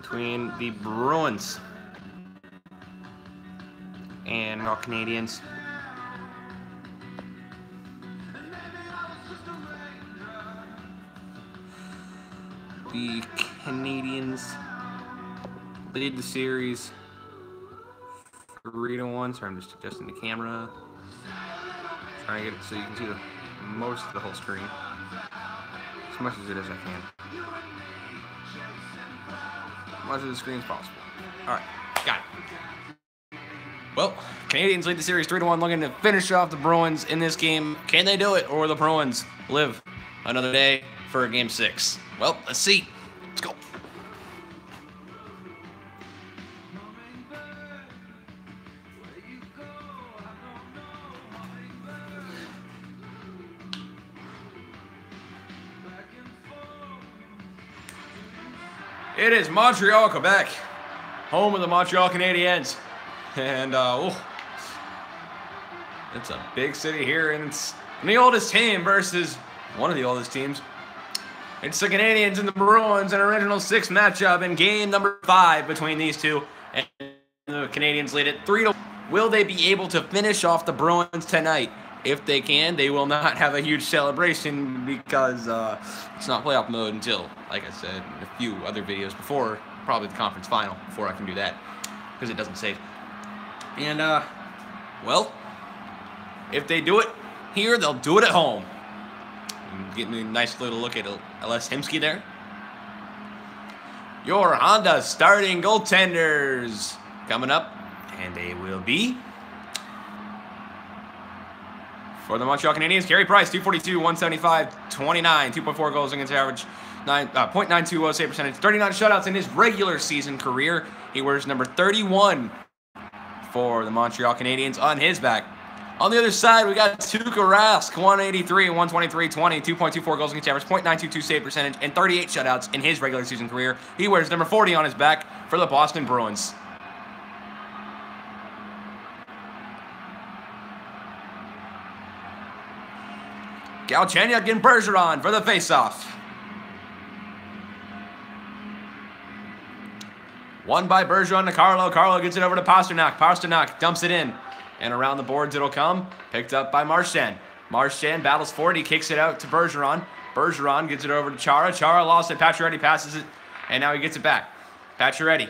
between the Bruins and Montreal Canadiens. The Canadiens lead the series 3-1. Sorry, I'm just adjusting the camera. Trying to get it so you can see most of the whole screen. As much as it is I can. As much of the screen as possible. Alright, got it. Well, Canadiens lead the series 3-1, looking to finish off the Bruins in this game. Can they do it, or will the Bruins live another day for a Game 6? Well, let's see. Let's go. It is Montreal, Quebec, home of the Montreal Canadiens. And, it's a big city here, and it's the oldest team versus one of the oldest teams. It's the Canadiens and the Bruins, an original 6 matchup in game number 5 between these two. And the Canadiens lead it 3-1. Will they be able to finish off the Bruins tonight? If they can, they will not have a huge celebration because it's not playoff mode until, like I said in a few other videos before, probably the conference final before I can do that because it doesn't save. And, well, if they do it here, they'll do it at home. Getting a nice little look at Ales Hemsky there. Your Honda starting goaltenders coming up, and they will be for the Montreal Canadiens, Carey Price, 242, 175, 29, 2.4 goals against average, 0.920 save percentage, 39 shutouts in his regular season career. He wears number 31 for the Montreal Canadiens on his back. On the other side, we got Tuukka Rask, 183, 123, 20, 2.24 goals against average, 0.922 save percentage, and 38 shutouts in his regular season career. He wears number 40 on his back for the Boston Bruins. Galchenyuk and Bergeron for the faceoff. Won by Bergeron to Carlo. Carlo gets it over to Pastrnak. Pastrnak dumps it in. And around the boards it'll come. Picked up by Marchand. Marchand battles for it. He kicks it out to Bergeron. Bergeron gets it over to Chara. Chara lost it. Pacioretty passes it. And now he gets it back. Pacioretty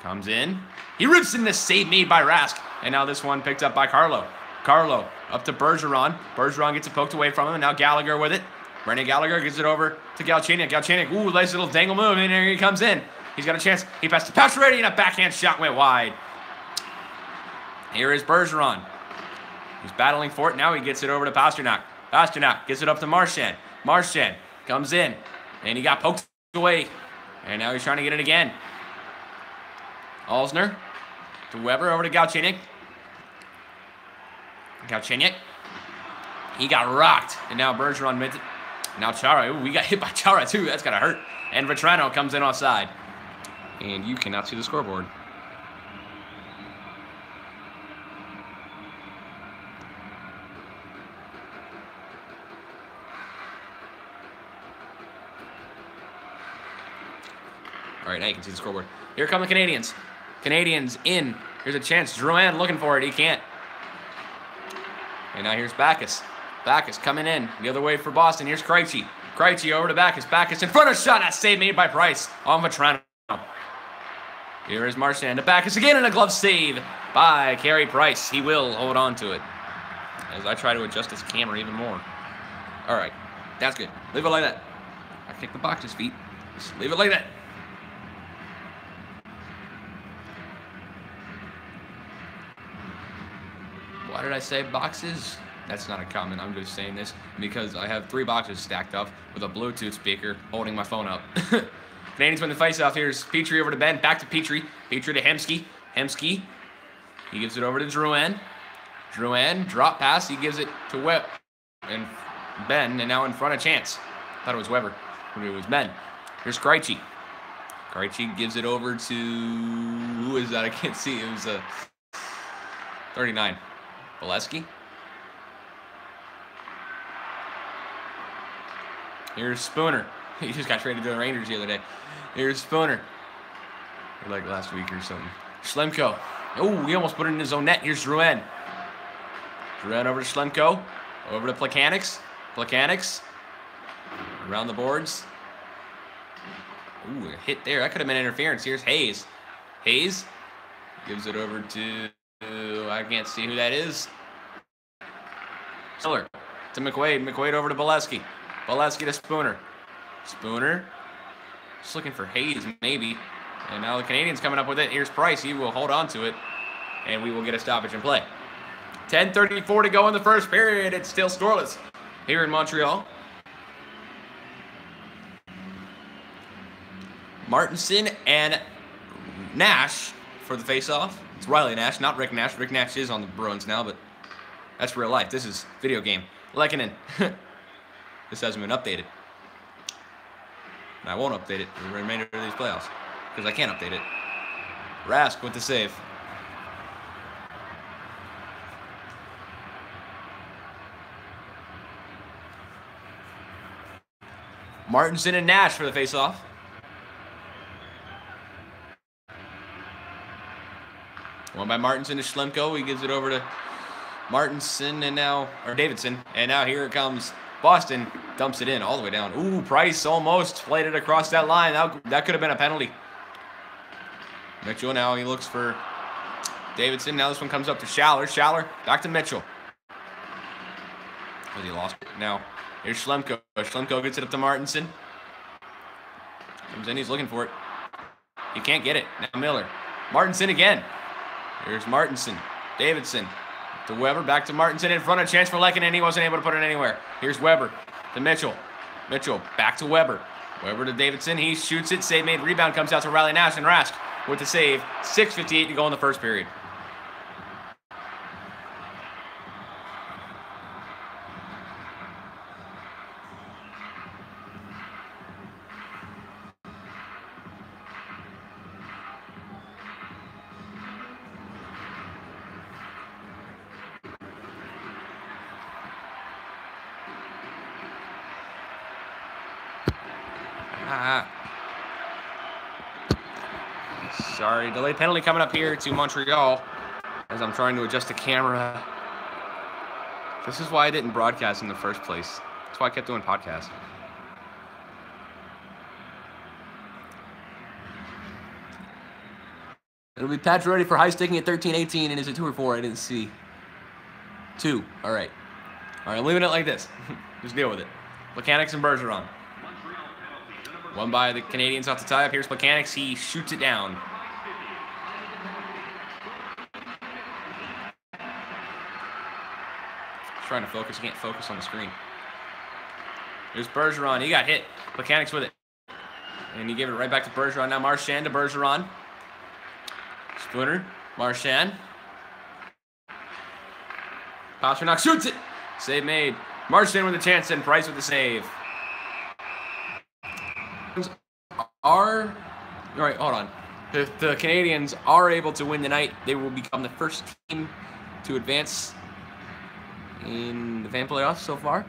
comes in. He rips in the save made by Rask. And now this one picked up by Carlo. Carlo up to Bergeron. Bergeron gets it poked away from him. And now Gallagher with it. Brendan Gallagher gets it over to Galchenyuk. Galchenyuk, ooh, nice little dangle move. And here he comes in. He's got a chance. He passed to Pacioretty, and a backhand shot went wide. Here is Bergeron. He's battling for it. Now he gets it over to Pastrnak. Pastrnak gets it up to Marchand. Marchand comes in, and he got poked away. And now he's trying to get it again. Alzner to Weber, over to Galchenyuk. Galchenyuk. He got rocked, and now Bergeron made it. Now Chara. Ooh, we got hit by Chara, too. That's got to hurt. And Vetrano comes in offside. And you cannot see the scoreboard. All right, now you can see the scoreboard. Here come the Canadiens. Canadiens in. Here's a chance. Drouin looking for it. He can't. And now here's Backes. Backes coming in the other way for Boston. Here's Krejci. Krejci over to Backes. Backes in front of shot. That save made by Price on Vetrano. Here is Marchand to Backes again, and a glove save by Carey Price. He will hold on to it as I try to adjust this camera even more. All right, that's good. Leave it like that. I kick the box's feet. Just leave it like that. Why did I say boxes? That's not a comment. I'm just saying this because I have 3 boxes stacked up with a Bluetooth speaker holding my phone up. Canadiens win the faceoff. Here's Petrie over to Ben. Back to Petrie. Petrie to Hemsky. Hemsky. He gives it over to Drouin. Drouin. Drop pass. He gives it to Webb and Ben. And now in front of Chance. Thought it was Weber. It was Ben. Here's Krejci. Krejci gives it over to... Who is that? I can't see. It was 39. Bolesky. Here's Spooner. He just got traded to the Rangers the other day. Here's Spooner. Or like last week or something. Schlemko. Oh, he almost put it in his own net. Here's Drouin. Drouin over to Schlemko. Over to Plekanec. Plekanec. Around the boards. Ooh, a hit there. That could have been interference. Here's Hayes. Hayes gives it over to, I can't see who that is. Stiller to McQuaid. McQuaid over to Bolesky. Bolesky to Spooner. Spooner. Just looking for Hayes, maybe. And now the Canadiens coming up with it. Here's Price. He will hold on to it. And we will get a stoppage in play. 10:34 to go in the first period. It's still scoreless here in Montreal. Martinson and Nash for the face-off. It's Riley Nash, not Rick Nash. Rick Nash is on the Bruins now, but that's real life. This is video game. Lehkonen. This hasn't been updated. And I won't update it for the remainder of these playoffs because I can't update it. Rask with the save. Martinson and Nash for the face-off. One by Martinson to Schlemko. He gives it over to Martinson and now, or Davidson. And now here it comes. Boston dumps it in all the way down. Ooh, Price almost played it across that line. That could have been a penalty. Mitchell now, he looks for Davidson. Now this one comes up to Schaller. Schaller back to Mitchell. But he lost it. Now here's Schlemko. Schlemko gets it up to Martinson. Comes in, he's looking for it. He can't get it. Now Miller. Martinson again. Here's Martinson. Davidson. To Weber. Back to Martinson in front. A chance for Lehkonen. He wasn't able to put it anywhere. Here's Weber. To Mitchell. Mitchell. Back to Weber. Weber to Davidson. He shoots it. Save made. Rebound comes out to Riley Nash. And Rask with the save. 6:58 to go in the first period. Sorry, delayed penalty coming up here to Montreal as I'm trying to adjust the camera. This is why I didn't broadcast in the first place. That's why I kept doing podcasts. It'll be Patch ready for high sticking at 13-18, and is it 2 or 4? I didn't see. 2. All right. All right, I'm leaving it like this. Just deal with it. Plekanec and Bergeron. One by the Canadiens off the tie-up. Here's Plekanec. He shoots it down. Trying to focus. He can't focus on the screen. Here's Bergeron. He got hit. Plekanec with it. And he gave it right back to Bergeron. Now Marchand to Bergeron. Spooner. Marchand. Pastrnak shoots it. Save made. Marchand with a chance and Price with the save. All right, hold on. If the Canadiens are able to win tonight, they will become the first team to advance in the fan playoffs so far.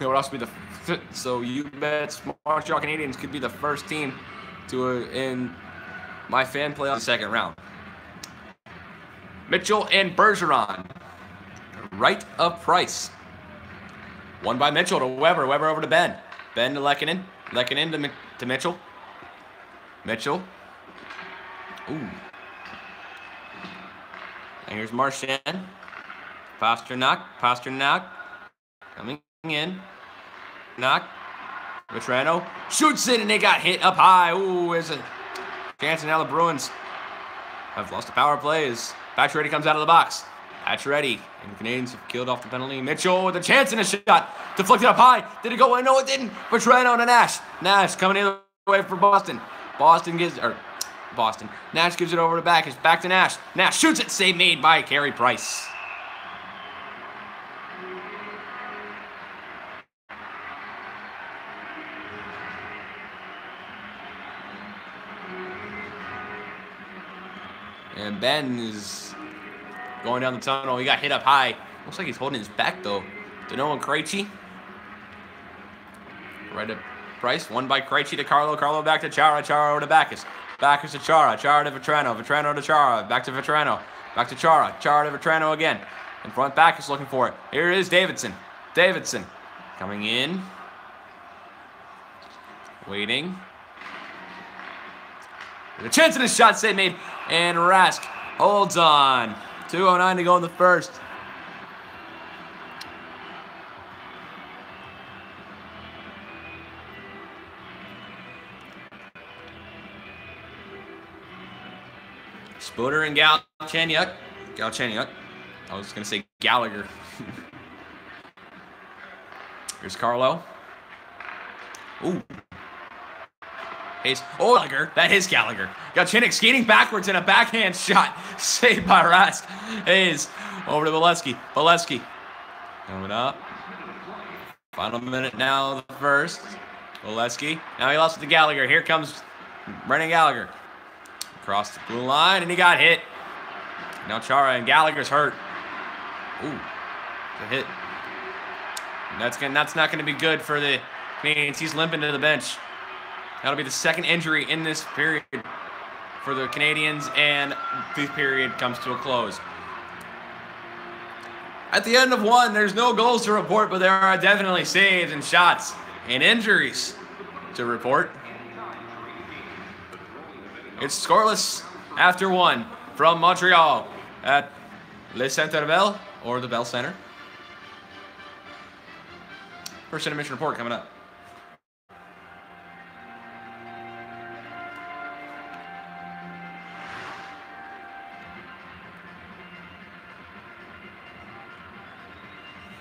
It would also be the so you bet Montreal Canadiens could be the first team to in my fan playoff second round. Mitchell and Bergeron, right of Price. One by Mitchell to Weber. Weber over to Ben. Ben to Lehkonen. Lehkonen to Mitchell. Mitchell. Ooh. And here's Marchand. Pastrnak. Pastrnak. Coming in. Knock. Vetrano. Shoots it and they got hit up high. Ooh, there's a chance and now the Bruins have lost the power play as Pacioretty comes out of the box. Pacioretty and the Canadiens have killed off the penalty. Mitchell with a chance and a shot. Deflected up high. Did it go in? No, it didn't. Vetrano to Nash. Nash coming the other way for Boston. Nash gives it over to back. It's back to Nash. Nash shoots it. Save made by Carey Price. And Ben is going down the tunnel. He got hit up high. Looks like he's holding his back, though. Dano and Krejci. Right up Price, won by Krejci to Carlo. Carlo back to Chara. Chara over to Backus. Backus to Chara. Chara to Vetrano. Vetrano to Chara. Back to Vetrano. Back to Chara. Chara to Vetrano again. In front, Backus looking for it. Here is Davidson. Davidson coming in. Waiting. There's a chance in a shot save made. And Rask holds on. 2:09 to go in the first. Spooner and Galchenyuk. I was going to say Gallagher. Here's Carlo. Ooh. Hayes. Oh, Gallagher. That is Gallagher. Galchenyuk skating backwards in a backhand shot. Saved by Rask. Hayes over to Bolesky. Bolesky. Coming up. Final minute now, the first. Bolesky. Now he lost it to Gallagher. Here comes Brendan Gallagher. Across the blue line, and he got hit. Now Chara and Gallagher's hurt. Ooh, the hit. And that's not going to be good for the Canadiens. He's limping to the bench. That'll be the second injury in this period for the Canadiens, and the period comes to a close. At the end of one, there's no goals to report, but there are definitely saves and shots and injuries to report. It's scoreless after one from Montreal at Le Centre Bell, or the Bell Center. First intermission report coming up.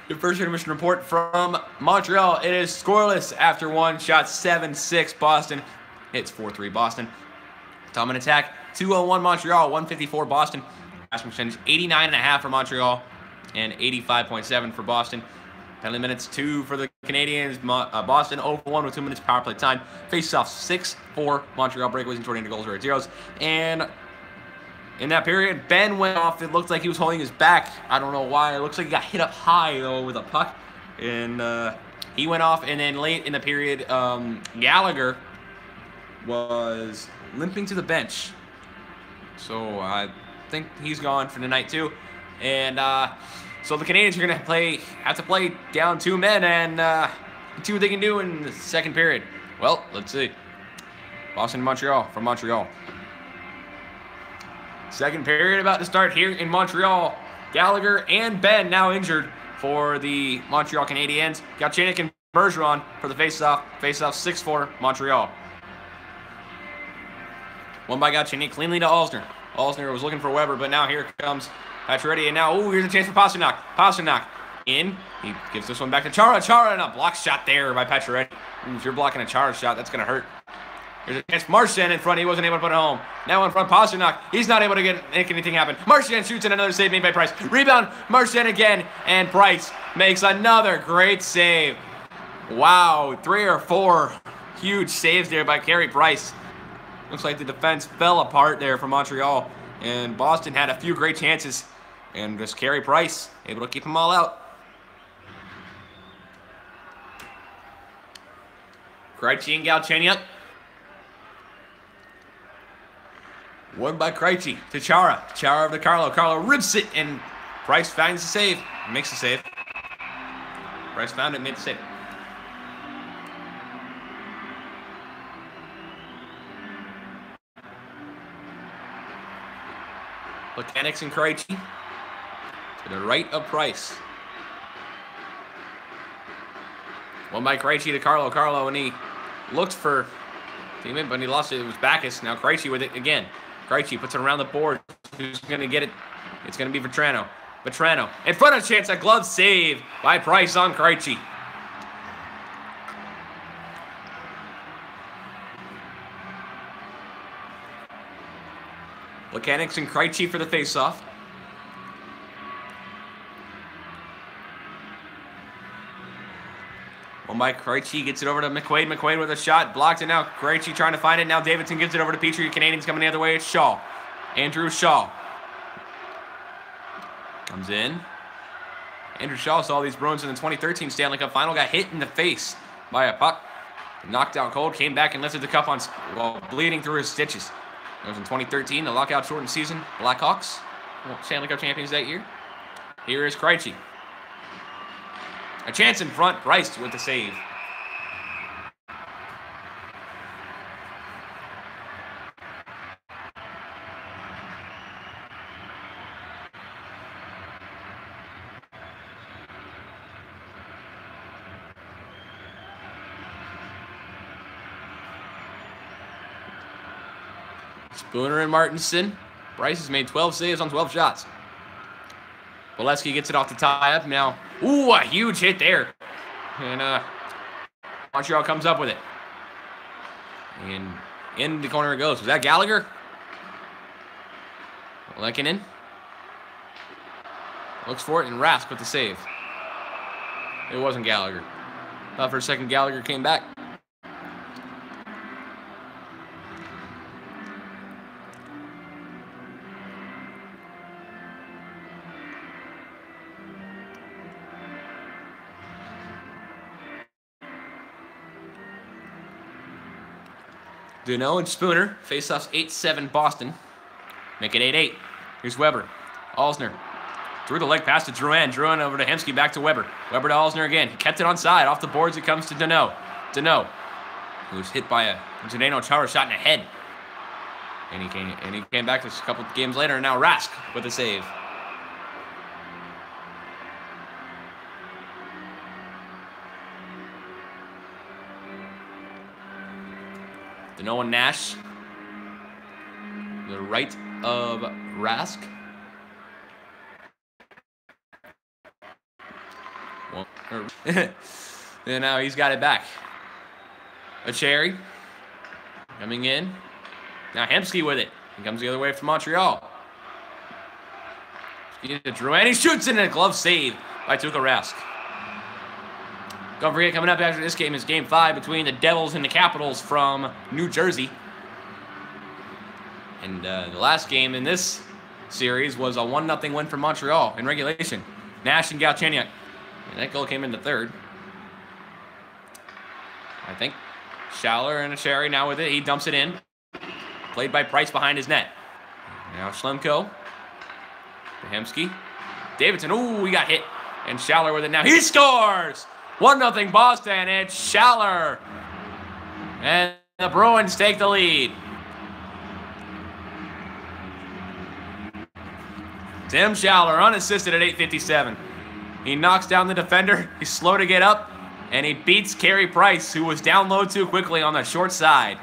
The first intermission report from Montreal. It is scoreless after one. Shot 7-6 Boston. It's 4-3 Boston. Time in attack, 201 Montreal, 154 Boston. Passing percentage, 89.5 for Montreal and 85.7 for Boston. Penalty minutes, 2 for the Canadiens. Boston 0-1 with 2 minutes power play time. Face-off 6-4 Montreal. Breakaways and short-handed goals are at zeros. And in that period, Ben went off. It looked like he was holding his back. I don't know why. It looks like he got hit up high, though, with a puck. And he went off. And then late in the period, Gallagher was limping to the bench. So I think he's gone for the night, too. And so the Canadiens are going to have to play down 2 men and see what they can do in the second period. Well, let's see. Boston, Montreal, from Montreal. Second period about to start here in Montreal. Gallagher and Ben now injured for the Montreal Canadiens. Galchenyuk and Bergeron for the face-off. Face-off 6-4 Montreal. Won by Galchenyuk cleanly to Alzner. Alzner was looking for Weber, but now here comes Pacioretty. And now, here's a chance for Pasternak. Pasternak in. He gives this one back to Chara. Chara, and a block shot there by Pacioretty. If you're blocking a Chara shot, that's going to hurt. Here's a chance. Marchand in front. He wasn't able to put it home. Now in front, Pasternak. He's not able to make anything happen. Marchand shoots, and another save made by Price. Rebound, Marchand again, and Price makes another great save. Wow, 3 or 4 huge saves there by Carey Price. Looks like the defense fell apart there for Montreal. And Boston had a few great chances. And just Carey Price able to keep them all out. Krejci and Galchenyuk. Won by Krejci to Chara. Chara over to Carlo. Carlo rips it, and Price finds the save. Makes the save. Price found it, made the save. Mechanics and Krejci to the right of Price. Won by Krejci to Carlo. Carlo, and he looked for teammate, but he lost it. It was Backus. Now Krejci with it again. Krejci puts it around the board. Who's going to get it? It's going to be Vetrano. Vetrano in front of chance. A glove save by Price on Krejci. Mechanics and Krejci for the faceoff. One by Krejci, gets it over to McQuaid. McQuaid with a shot, blocked it now. Krejci trying to find it. Now Davidson gives it over to Petrie. Canadiens coming the other way. It's Shaw. Andrew Shaw. Comes in. Andrew Shaw saw these Bruins in the 2013 Stanley Cup Final. Got hit in the face by a puck. Knocked out cold, came back and lifted the cup while bleeding through his stitches. It was in 2013, the lockout-shortened season. Blackhawks, Stanley Cup champions that year. Here is Krejci. A chance in front, Bryce with the save. Spooner and Martinson. Bryce has made 12 saves on 12 shots. Bolesky gets it off the tie-up now. Ooh, a huge hit there. And Montreal comes up with it. And in the corner it goes. Was that Gallagher? Lehkonen. Looks for it, and Rask with the save. It wasn't Gallagher. Thought for a second Gallagher came back. Duneau and Spooner. Face-offs 8-7 Boston. Make it 8-8. Here's Weber. Alsner. Through the leg pass to Drouin. Drouin over to Hemsky. Back to Weber. Weber to Alsner again. He kept it onside. Off the boards it comes to Duneau. Duneau. Who was hit by a Zdeno Chara shot in the head. And he came back a couple of games later. And now Rask with a save. Duneau and Nash. The right of Rask. And now he's got it back. A Cherry coming in. Now Hemsky with it. He comes the other way from Montreal. And he shoots in a glove save by Tuukka Rask. Don't forget, coming up after this game is Game 5 between the Devils and the Capitals from New Jersey. And the last game in this series was a 1-0 win for Montreal in regulation. Nash and Galchenyuk. And that goal came in the third. I think Schaller and a Cherry now with it. He dumps it in. Played by Price behind his net. Now Schlemko. Hemsky. Davidson. Ooh, he got hit. And Schaller with it now. He scores! 1-0 Boston. It's Schaller. And the Bruins take the lead. Tim Schaller unassisted at 8:57. He knocks down the defender. He's slow to get up. And he beats Carey Price, who was down low too quickly on the short side.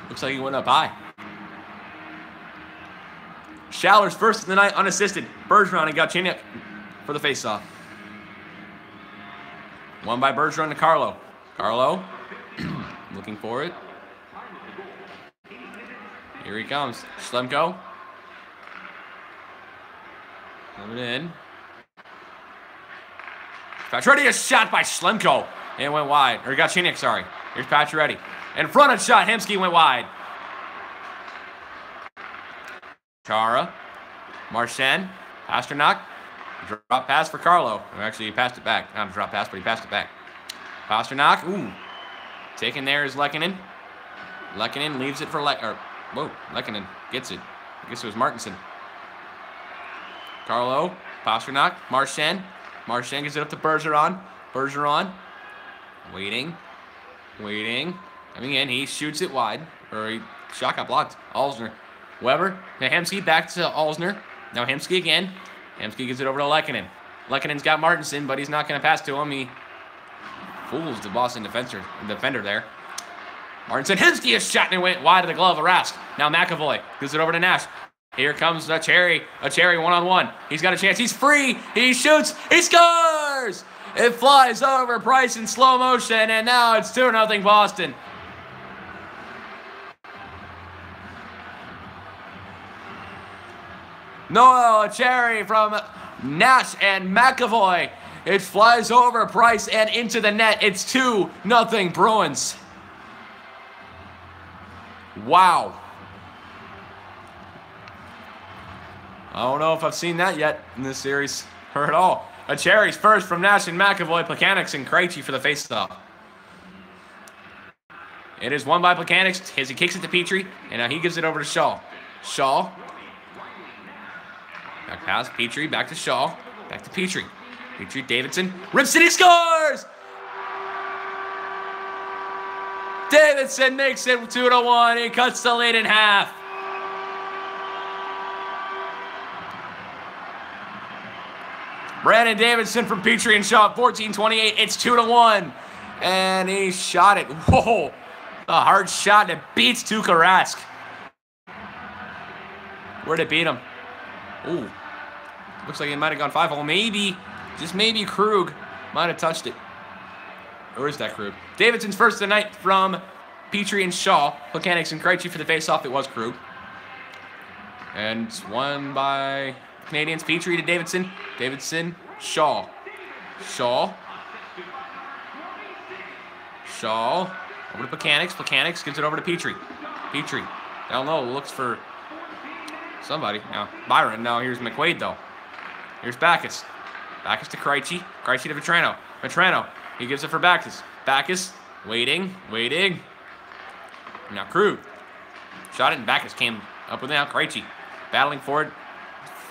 Looks like he went up high. Schaller's first of the night unassisted. Bergeron and Galchenyuk for the faceoff. Won by Bergeron to Carlo. Carlo looking for it. Here he comes. Schlemko. Coming in. Pacioretty, a shot by Schlemko. And it went wide. Or Galchenyuk, sorry. Here's Pacioretty. In front of shot. Hemsky went wide. Chara. Marchand. Pasternak. Drop pass for Carlo. Actually, he passed it back. Not a drop pass, but he passed it back. Pasternak. Ooh. Taken there is Lehkonen. Lehkonen leaves it for Lehkonen gets it. I guess it was Martinson. Carlo. Pasternak. Marchand. Marchand gives it up to Bergeron. Bergeron. Waiting. Coming in. He shoots it wide. Shot got blocked. Alsner. Weber. Now Hemsky back to Alsner. Now Hemsky again. Hemsky gives it over to Lehkonen. Lehkonen's got Martinson, but he's not going to pass to him. He fools the Boston defender there. Martinson. Hemsky, a shot, and it went wide of the glove of Rask. Now McAvoy gives it over to Nash. Here comes a Cherry. A Cherry one-on-one. He's got a chance. He's free. He shoots. He scores! It flies over Price in slow motion, and now it's 2-0 Boston. Noel Cherry from Nash and McAvoy. It flies over Price and into the net. It's 2-0 Bruins. Wow. I don't know if I've seen that yet in this series. hurt at all. A Cherries first from Nash and McAvoy, Plekanec and Krejci for the faceoff. It is won by Plekanec as he kicks it to Petrie, and now he gives it over to Shaw. Shaw. Back pass, Petrie, back to Shaw, back to Petrie. Petrie, Davidson, rips it, he scores! Davidson makes it 2-1. He cuts the lead in half. Brandon Davidson from Petrie and Shaw, 14-28. It's 2-1. And he shot it. Whoa. A hard shot, and it beats Tuukka Rask. Where'd it beat him? Ooh. Looks like he might have gone 5-hole. Maybe, just maybe Krug might have touched it. Or is that Krug? Davidson's first tonight from Petrie and Shaw. Plekanec and Krejci for the faceoff. It was Krug. And it's won by Canadiens. Petrie to Davidson. Davidson, Shaw. Shaw. Shaw. Over to Plekanec. Plekanec gives it over to Petrie. Petrie. Down low. Looks for somebody. Now, Byron. No, here's McQuaid, though. Here's Backes. Backes to Krejci. Krejci to Vetrano. Vetrano. He gives it for Backes. Backes. Waiting. Waiting. Now Krug. Shot it, and Backes came up with it. Now Krejci. Battling for it.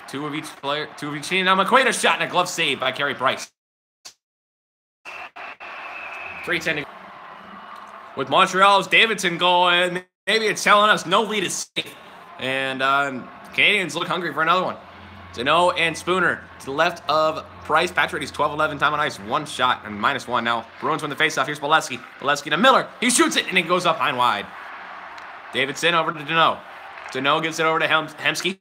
Two of each player. Two of each team. Now McQuaid, a shot and a glove save by Carey Price. 3-10 with Montreal's Davidson goal, and maybe it's telling us no lead is safe. And Canadiens look hungry for another one. Deneau and Spooner to the left of Price. Pacioretty's 12-11 time on ice. One shot and -1 now. Bruins win the faceoff. Here's Bolesky. Bolesky to Miller. He shoots it, and it goes up high and wide. Davidson over to Deneau. Deneau gives it over to Hemsky.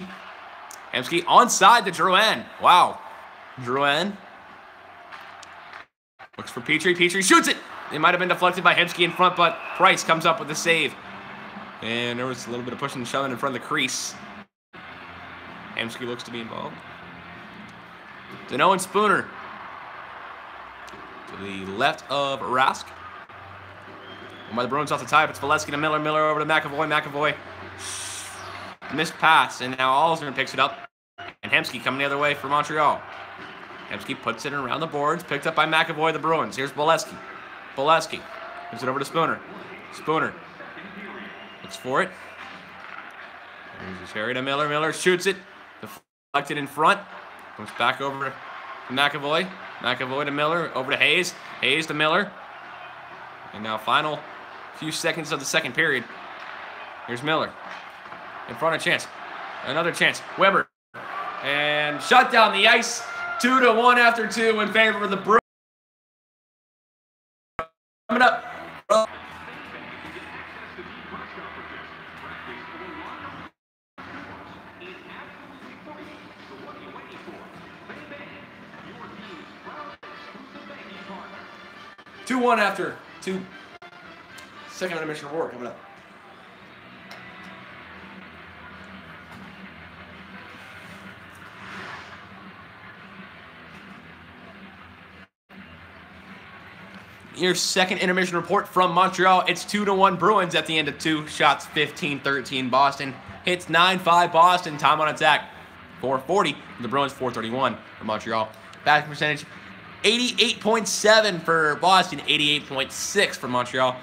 Hemsky onside to Drouin. Wow. Drouin looks for Petrie. Petrie shoots it. It might have been deflected by Hemsky in front, but Price comes up with the save. And there was a little bit of pushing and shoving in front of the crease. Hemsky looks to be involved. Deneau and Spooner to the left of Rask. And by the Bruins off the tie, it's Bolesky to Miller. Miller over to McAvoy. McAvoy missed pass, and now Alsner picks it up. And Hemsky coming the other way for Montreal. Hemsky puts it around the boards, picked up by McAvoy, the Bruins. Here's Bolesky. Bolesky gives it over to Spooner. Spooner looks for it. Here's his Harry to Miller. Miller shoots it. Deflected in front. Comes back over to McAvoy. McAvoy to Miller. Over to Hayes. Hayes to Miller. And now final few seconds of the second period. Here's Miller. In front of chance. Another chance. Weber. And shut down the ice. 2-1 after 2 in favor of the Bruins. Coming up. 2-1 after 2. Second intermission report coming up. Your second intermission report from Montreal. It's 2-1 Bruins at the end of 2 shots. 15-13 Boston. Hits 9-5 Boston. Time on attack. 440. The Bruins 431 for Montreal. Batting percentage 88.7 for Boston. 88.6 for Montreal.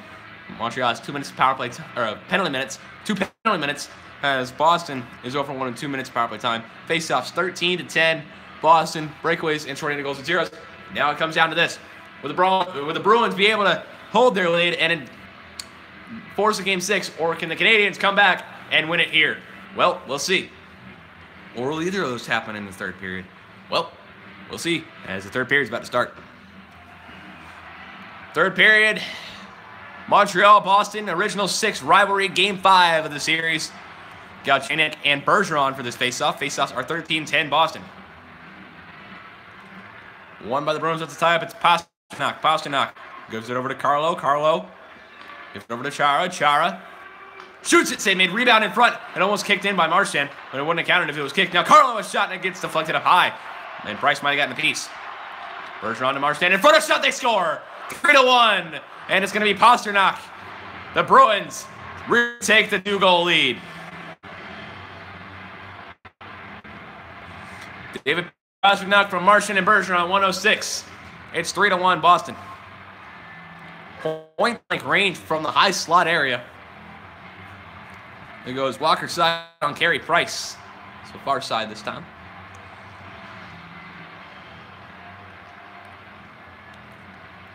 Montreal has 2 minutes of power play or penalty minutes. 2 penalty minutes. As Boston is over 1 and 2 minutes power play time. Faceoffs 13-10. Boston breakaways and shorthanded goals at zeros. Now it comes down to this. Will the Bruins be able to hold their lead and force a Game 6, or can the Canadiens come back and win it here? Well, we'll see. Or will either of those happen in the third period? Well, we'll see as the third period is about to start. Third period, Montreal-Boston, original 6 rivalry, Game 5 of the series. Galchenyuk and Bergeron for this faceoff. Faceoffs are 13-10 Boston. Won by the Bruins at the tie-up. It's Pasternak gives it over to Carlo. Carlo gives it over to Chara. Chara shoots it. Save made. Rebound in front. It almost kicked in by Marchand, but it wouldn't have counted if it was kicked. Now Carlo has shot and it gets deflected up high. And Price might have gotten a piece. Bergeron to Marchand. In front of shot. They score. 3-1. And it's going to be Pasternak. The Bruins retake the 2-goal lead. David Pasternak from Marchand and Bergeron, 106. It's 3-1 Boston. Point blank range from the high slot area. There goes Walker side on Carey Price. So far side this time.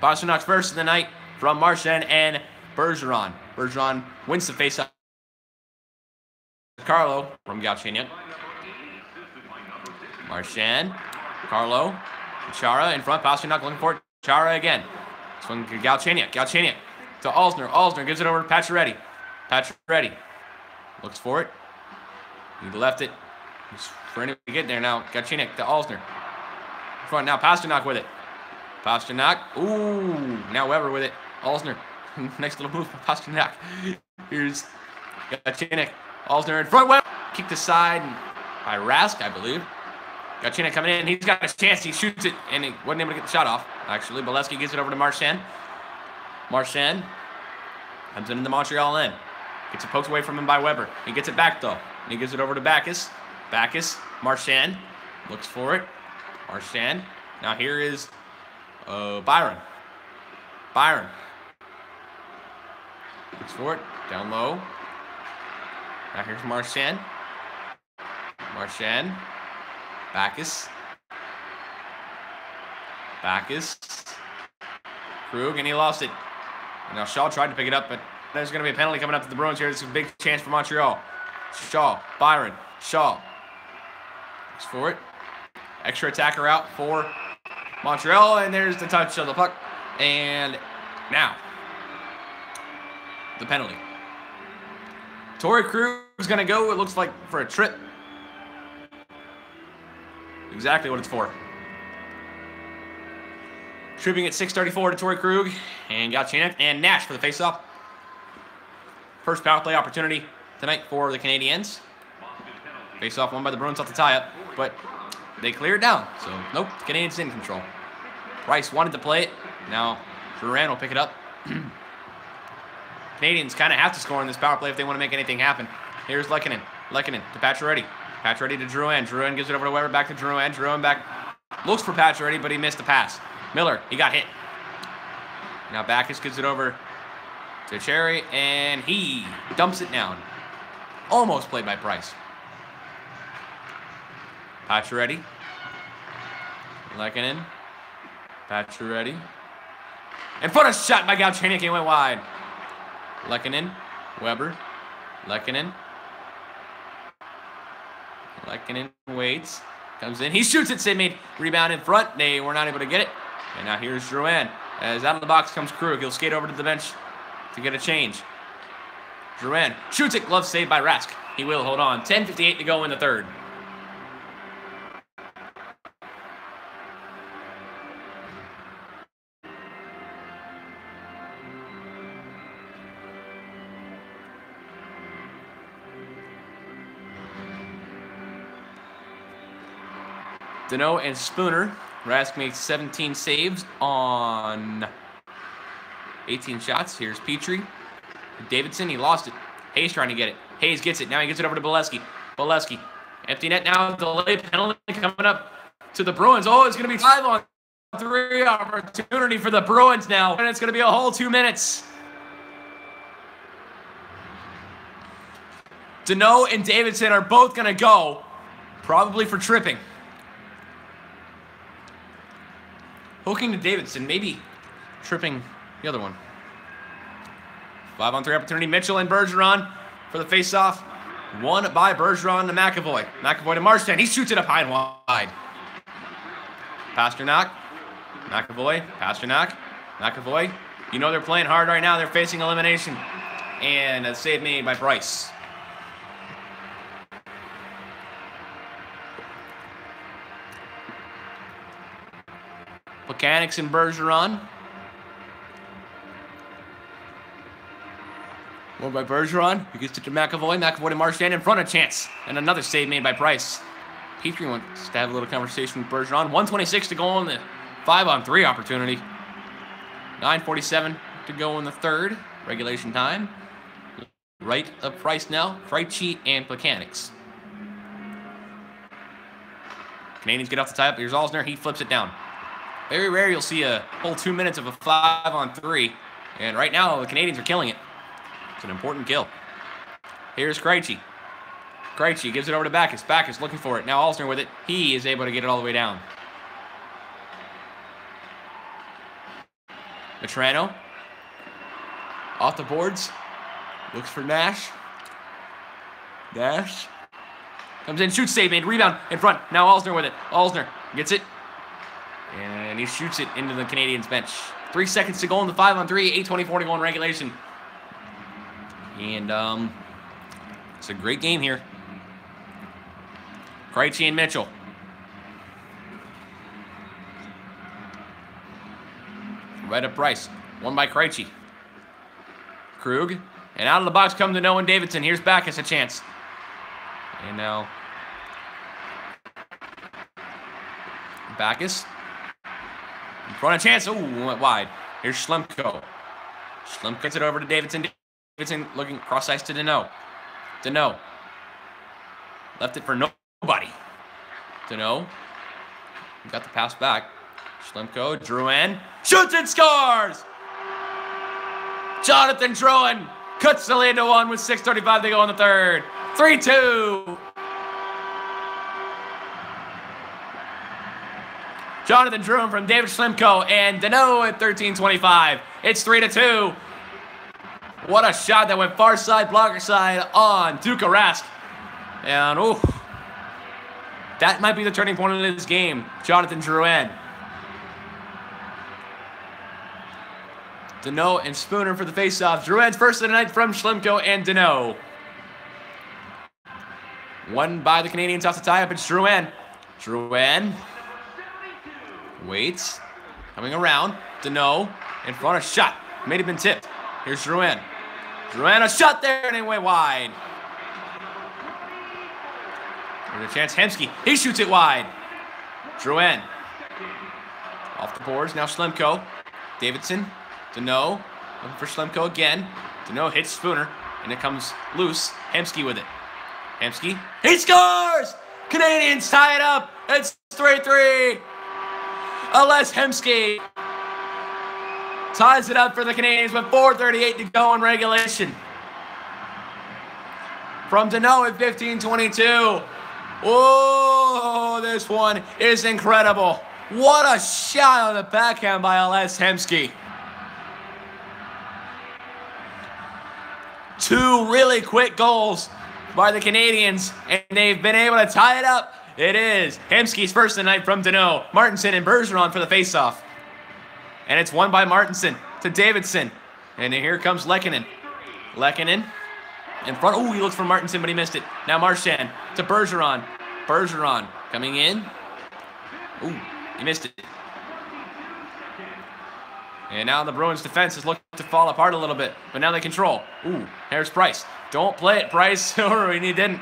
Pasternak's first of the night from Marchand and Bergeron. Bergeron wins the faceoff. Carlo from Galchenyuk. Marchand, Carlo, Chara in front. Pasternak looking for it. Chara again. This one to Galchenyuk. Galchenyuk to Alzner. Alzner gives it over to Pacioretty. Pacioretty looks for it. He left it. He's trying to get there now. Galchenyuk to Alzner. In front now. Pasternak with it. Pasternak. Ooh. Now Weber with it. Alzner. Nice little move by Pasternak. Here's Galchenyuk. Alzner in front. Weber. Kicked aside by Rask, I believe. Galchenyuk coming in. He's got a chance. He shoots it, and he wasn't able to get the shot off, actually. Bolesky gives it over to Marchand. Marchand comes into the Montreal end. Gets it poked away from him by Weber. He gets it back, though. And he gives it over to Backus. Backus. Marchand looks for it. Marchand. Now here is Byron. Byron looks for it. Down low. Now here's Marchand. Marchand. Backus. Backus. Krug, and he lost it. And now Shaw tried to pick it up, but there's going to be a penalty coming up to the Bruins here. This is a big chance for Montreal. Shaw. Byron. Shaw. Looks for it. Extra attacker out for Montreal, and there's the touch of the puck. And now, the penalty. Torrey Krug is going to go, it looks like, for a trip. Exactly what it's for. Tripping at 6:34 to Torrey Krug and Galchenyuk and Nash for the faceoff. First power play opportunity tonight for the Canadiens. Faceoff won by the Bruins off the tie-up, but they cleared down. So, nope, the Canadiens in control. Price wanted to play it. Now, Duran will pick it up. Canadiens kind of have to score in this power play if they want to make anything happen. Here's Lehkonen. Lehkonen to Pacioretty. Pacioretty to Drouin. Drouin gives it over to Weber. Back to Drouin. Drouin back. Looks for Pacioretty, but he missed the pass. Miller, he got hit. Now Backus gives it over to Cherry, and he dumps it down. Almost played by Price. Pacioretty. Lehkonen. Pacioretty. In front of shot by Galchenyuk. He went wide. Lehkonen. Weber. Lehkonen. Lehkonen waits. Comes in. He shoots it. Sid made rebound in front. They were not able to get it. And now here's Drouin. As out of the box comes Krug. He'll skate over to the bench to get a change. Drouin shoots it. Glove saved by Rask. He will hold on. 10:58 to go in the third. Deneau and Spooner. Rask makes 17 saves on 18 shots. Here's Petrie. Davidson, he lost it. Hayes trying to get it. Hayes gets it. Now he gets it over to Bolesky. Bolesky. Empty net now. Delay penalty coming up to the Bruins. Oh, it's going to be 5-on-3 opportunity for the Bruins now. And it's going to be a whole 2 minutes. Deneau and Davidson are both going to go. Probably for tripping. Hooking to Davidson, maybe tripping the other one. 5-on-3 opportunity. Mitchell and Bergeron for the face-off. Won by Bergeron to McAvoy. McAvoy to Marchand. He shoots it up high and wide. Pasternak. McAvoy. Pasternak. McAvoy. You know they're playing hard right now. They're facing elimination. And a save made by Price. Mechanics and Bergeron. One by Bergeron. He gets it to McAvoy. McAvoy to Marchand in front of chance. And another save made by Price. Petrie wants to have a little conversation with Bergeron. 1:26 to go on the 5-on-3 opportunity. 9:47 to go in the third. Regulation time. Right of Price now. Krejci and Mechanics. Canadiens get off the tie-up. Here's Alsner. He flips it down. Very rare you'll see a whole 2 minutes of a 5-on-3. And right now, the Canadiens are killing it. It's an important kill. Here's Krejci. Krejci gives it over to Backus. Backus looking for it. Now Alsner with it. He is able to get it all the way down. Vetrano. Off the boards. Looks for Nash. Nash. Comes in, shoots, save made, rebound in front. Now Alsner with it. Alsner gets it. And he shoots it into the Canadiens bench. 3 seconds to go in the 5-on-3. 8:24 to go in regulation. And it's a great game here. Krejci and Mitchell. Right up Price. One by Krejci. Krug. And out of the box come Danault and Davidson. Here's Backus a chance. And now Backus. In front of chance. Ooh, went wide. Here's Schlemko. Schlemko gets it over to Davidson. Davidson looking cross ice to Danault. Danault. Left it for nobody. Danault. Got the pass back. Schlemko. Drouin. Shoots and scores! Jonathan Drouin cuts the lead to 1 with 6:35 to go in the third. 3-2. Jonathan Drouin from David Schlemko and Danault at 13:25. It's 3-2. What a shot that went far side, blocker side on Tuukka Rask. And ooh, that might be the turning point of this game. Jonathan Drouin. Danault and Spooner for the faceoff. Drouin's first of the night from Schlemko and Danault. One by the Canadiens off the tie-up. It's Drouin. Drouin waits. Coming around. Danault in front. A shot. May have been tipped. Here's Drouin. Drouin, a shot there, and it went wide. There's a chance. Hemsky. He shoots it wide. Drouin. Off the boards. Now Schlemko. Davidson. Danault. Looking for Schlemko again. Danault hits Spooner, and it comes loose. Hemsky with it. Hemsky. He scores! Canadiens tie it up. It's 3-3. Ales Hemsky ties it up for the Canadiens with 4:38 to go in regulation. From Danault at 15:22. Oh, this one is incredible. What a shot on the backhand by Ales Hemsky. 2 really quick goals by the Canadiens, and they've been able to tie it up. It is Hemsky's first of the night from Danault. Martinson and Bergeron for the faceoff. And it's won by Martinson to Davidson. And here comes Lehkonen. Lehkonen in front. Oh, he looks for Martinson, but he missed it. Now Marchand to Bergeron. Bergeron coming in. Ooh, he missed it. And now the Bruins defense is looking to fall apart a little bit, but now they control. Ooh, here's Price. Don't play it, Price. Or he didn't.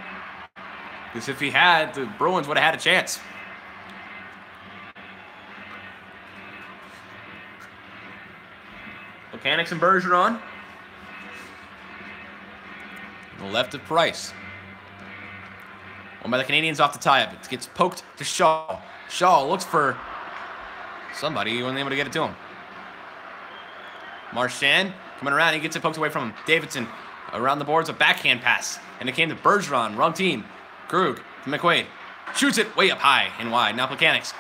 Because if he had, the Bruins would have had a chance. Mechanics and Bergeron. On the left of Price. One by the Canadiens off the tie-up. It gets poked to Shaw. Shaw looks for somebody. He wasn't able to get it to him. Marchand coming around. He gets it poked away from him. Davidson around the boards. A backhand pass. And it came to Bergeron. Wrong team. Krug to McQuaid. Shoots it way up high and wide. Now Mechanics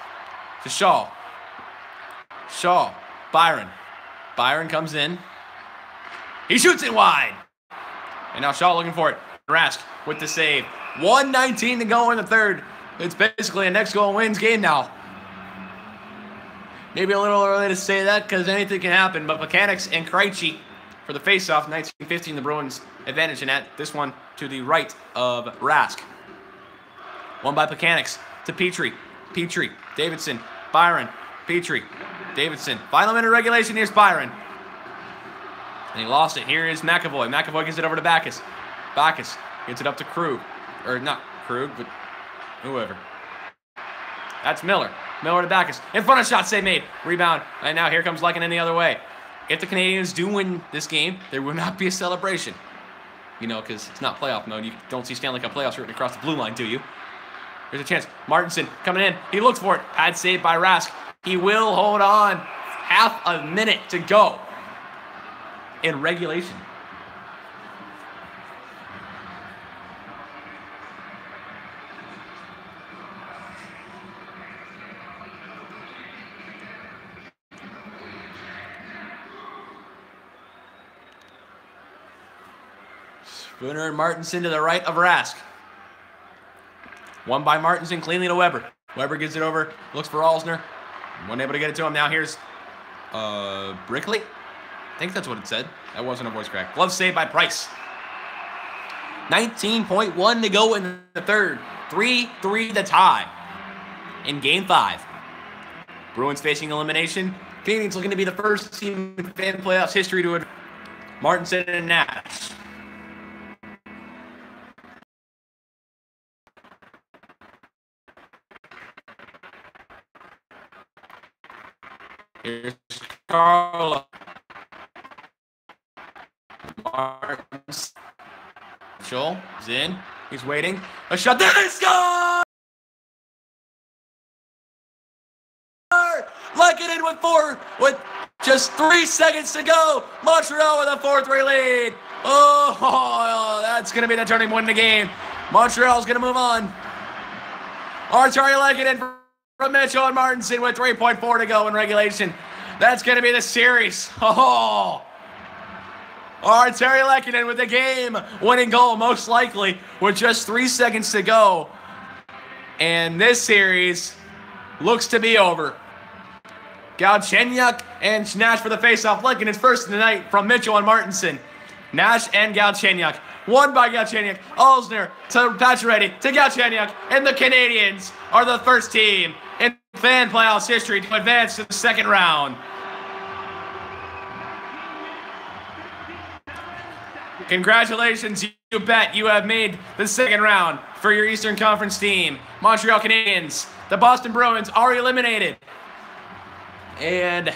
to Shaw. Shaw. Byron. Byron comes in. He shoots it wide. And now Shaw looking for it. Rask with the save. 1:19 to go in the third. It's basically a next goal wins game now. Maybe a little early to say that because anything can happen. But Mechanics and Krejci for the faceoff. 19-15 the Bruins advantage in that. This one to the right of Rask. One by Mechanics to Petrie. Petrie. Davidson. Byron. Petrie. Davidson. Final minute regulation. Here's Byron. And he lost it. Here is McAvoy. McAvoy gets it over to Backus. Backus gets it up to Krug. Or not Krug, but whoever. That's Miller. Miller to Backus. In front of shot save made. Rebound. And now here comes Lehkonen the other way. If the Canadiens do win this game, there will not be a celebration. You know, because it's not playoff mode. You don't see Stanley Cup playoffs written across the blue line, do you? There's a chance. Martinson coming in. He looks for it. Pad saved by Rask. He will hold on. Half a minute to go in regulation. Spooner and Martinson to the right of Rask. One by Martinson, cleanly to Weber. Weber gets it over, looks for Alsner. Wasn't able to get it to him. Now here's Brickley. I think that's what it said. That wasn't a voice crack. Glove save by Price. 19.1 to go in the third. 3-3 the tie in Game 5. Bruins facing elimination. Canadiens looking to be the first team in fan playoffs history to Martinson and Nash. Here's Carlo. Martins. Joel is in. He's waiting. A shot. There they score! Lehkonen with just 3 seconds to go. Montreal with a 4-3 lead. Oh, that's going to be the turning point in the game. Montreal's going to move on. Artturi Lehkonen from Mitchell and Martinson with 3.4 to go in regulation. That's going to be the series. Oh, Artturi Lehkonen with the game-winning goal, most likely, with just 3 seconds to go. And this series looks to be over. Galchenyuk and Nash for the faceoff. Lehkonen's first of the night from Mitchell and Martinson. Nash and Galchenyuk. Won by Galchenyuk. Alsner to Pacioretty to Galchenyuk. And the Canadiens are the first team in fan playoffs history to advance to the second round. Congratulations, you bet you have made the second round for your Eastern Conference team. Montreal Canadiens, the Boston Bruins are eliminated. And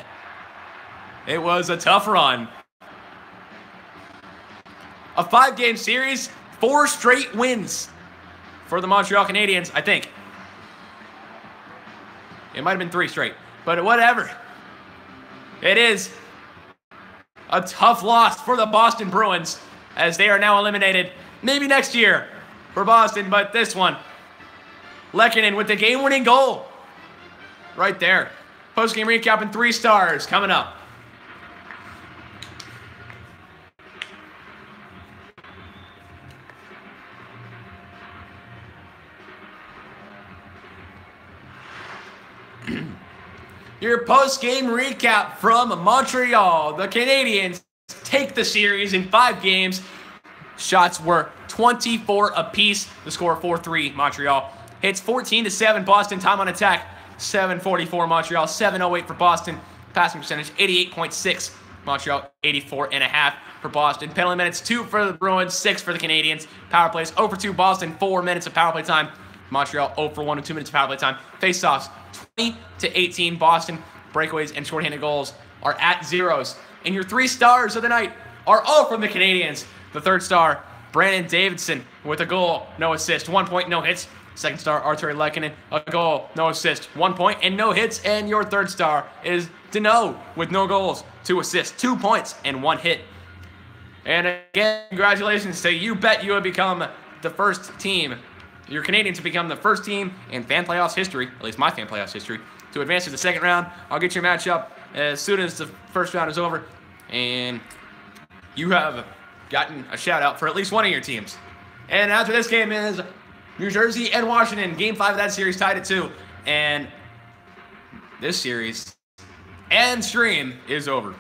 it was a tough run. A 5-game series, 4 straight wins for the Montreal Canadiens, I think. It might have been 3 straight, but whatever. It is a tough loss for the Boston Bruins as they are now eliminated. Maybe next year for Boston, but this one. Lehkonen with the game-winning goal. Right there. Post-game recap in 3 stars coming up. Your post-game recap from Montreal. The Canadiens take the series in 5 games. Shots were 24 apiece. The score 4-3 Montreal. Hits 14-7 Boston. Time on attack 744 Montreal. 708 for Boston. Passing percentage 88.6. Montreal 84.5 for Boston. Penalty minutes 2 for the Bruins, 6 for the Canadiens. Power plays 0 for 2 Boston. 4 minutes of power play time. Montreal 0 for 1 with 2 minutes of power play time. Face-offs 20-18 Boston. Breakaways and shorthanded goals are at zeros. And your 3 stars of the night are all from the Canadiens. The 3rd star, Brandon Davidson with a goal, no assist, 1 point, no hits. 2nd star, Artturi Lehkonen, a goal, no assist, 1 point and no hits. And your 3rd star is Danault with no goals, 2 assists, 2 points, and 1 hit. And again, congratulations to You Bet You have become the first team. Your Canadiens have become the first team in fan playoffs history, at least my fan playoffs history, to advance to the second round. I'll get your matchup as soon as the first round is over. And you have gotten a shout out for at least one of your teams. And after this game is New Jersey and Washington. Game 5 of that series tied at 2. And this series and stream is over.